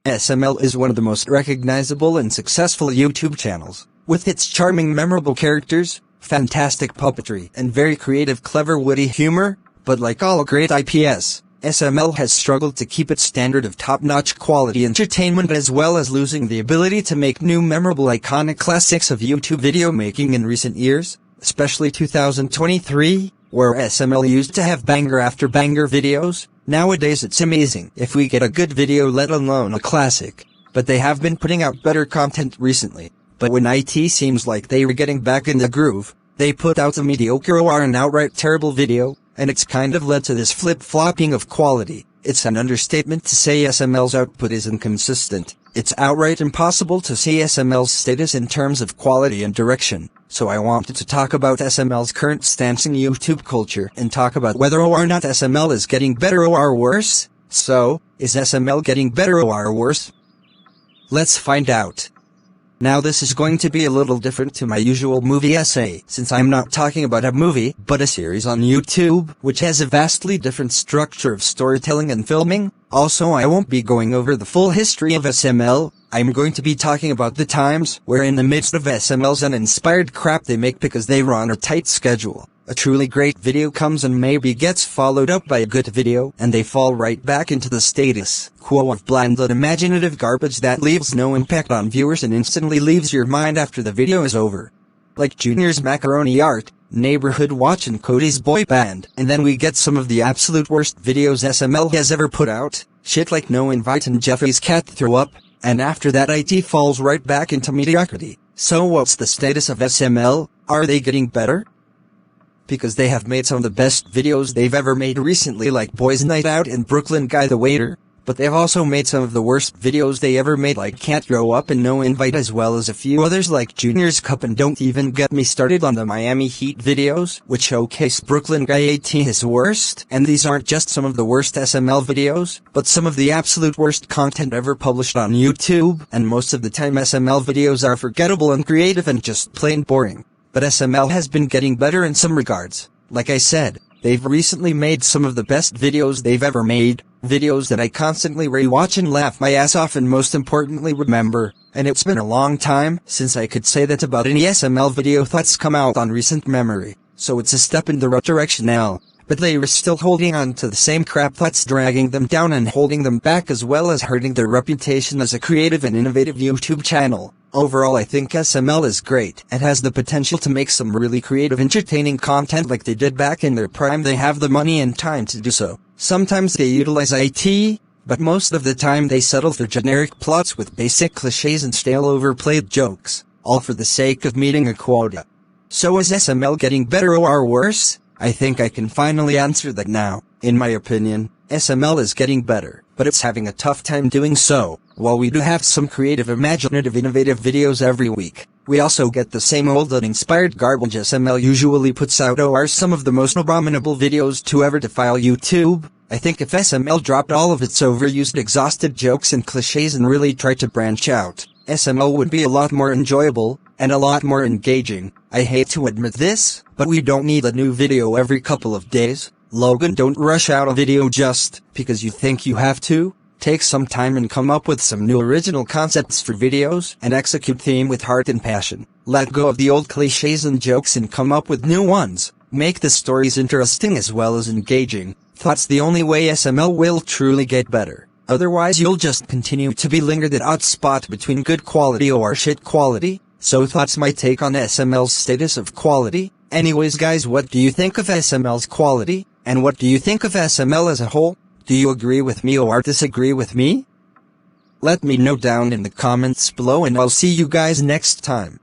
SML is one of the most recognizable and successful YouTube channels, with its charming memorable characters, fantastic puppetry, and very creative clever witty humor, but like all great IPs, SML has struggled to keep its standard of top-notch quality entertainment as well as losing the ability to make new memorable iconic classics of YouTube video making in recent years, especially 2023, where SML used to have banger after banger videos. Nowadays it's amazing if we get a good video, let alone a classic, but they have been putting out better content recently. But when it seems like they were getting back in the groove, they put out a mediocre or an outright terrible video, and it's kind of led to this flip-flopping of quality. It's an understatement to say SML's output is inconsistent. It's outright impossible to see SML's status in terms of quality and direction. So I wanted to talk about SML's current stance in YouTube culture and talk about whether or not SML is getting better or worse. So, is SML getting better or worse? Let's find out. Now this is going to be a little different to my usual movie essay, since I'm not talking about a movie, but a series on YouTube, which has a vastly different structure of storytelling and filming. Also, I won't be going over the full history of SML. I'm going to be talking about the times where in the midst of SML's uninspired crap they make because they run a tight schedule, a truly great video comes and maybe gets followed up by a good video, and they fall right back into the status quo of bland and imaginative garbage that leaves no impact on viewers and instantly leaves your mind after the video is over. Like Junior's Macaroni Art, Neighborhood Watch and Cody's Boy Band. And then we get some of the absolute worst videos SML has ever put out, shit like No Invite and Jeffrey's Cat Throw Up, and after that it falls right back into mediocrity. So what's the status of SML? Are they getting better? Because they have made some of the best videos they've ever made recently, like Boys Night Out and Brooklyn Guy the Waiter, but they've also made some of the worst videos they ever made, like Can't Grow Up and No Invite, as well as a few others like Junior's Cup, and don't even get me started on the Miami Heat videos, which showcase Brooklyn Guy at his worst. And these aren't just some of the worst SML videos, but some of the absolute worst content ever published on YouTube, and most of the time SML videos are forgettable, uncreative, and just plain boring. But SML has been getting better in some regards. Like I said, they've recently made some of the best videos they've ever made, videos that I constantly rewatch and laugh my ass off and most importantly remember, and it's been a long time since I could say that about any SML video that's come out on recent memory, so it's a step in the right direction now. But they are still holding on to the same crap that's dragging them down and holding them back, as well as hurting their reputation as a creative and innovative YouTube channel. Overall, I think SML is great and has the potential to make some really creative, entertaining content like they did back in their prime. They have the money and time to do so. Sometimes they utilize IT, but most of the time they settle for generic plots with basic cliches and stale overplayed jokes, all for the sake of meeting a quota. So is SML getting better or worse? I think I can finally answer that now. In my opinion, SML is getting better, but it's having a tough time doing so. While we do have some creative, imaginative, innovative videos every week, we also get the same old uninspired garbage SML usually puts out, or some of the most abominable videos to ever defile YouTube. I think if SML dropped all of its overused, exhausted jokes and cliches and really tried to branch out, SML would be a lot more enjoyable, and a lot more engaging. I hate to admit this, but we don't need a new video every couple of days. Logan, don't rush out a video just because you think you have to. Take some time and come up with some new original concepts for videos and execute them with heart and passion. Let go of the old cliches and jokes and come up with new ones. Make the stories interesting as well as engaging. That's the only way SML will truly get better. Otherwise you'll just continue to be lingered at odd spot between good quality or shit quality. So that's my take on SML's status of quality. Anyways guys, what do you think of SML's quality? And what do you think of SML as a whole? Do you agree with me or disagree with me? Let me know down in the comments below, and I'll see you guys next time.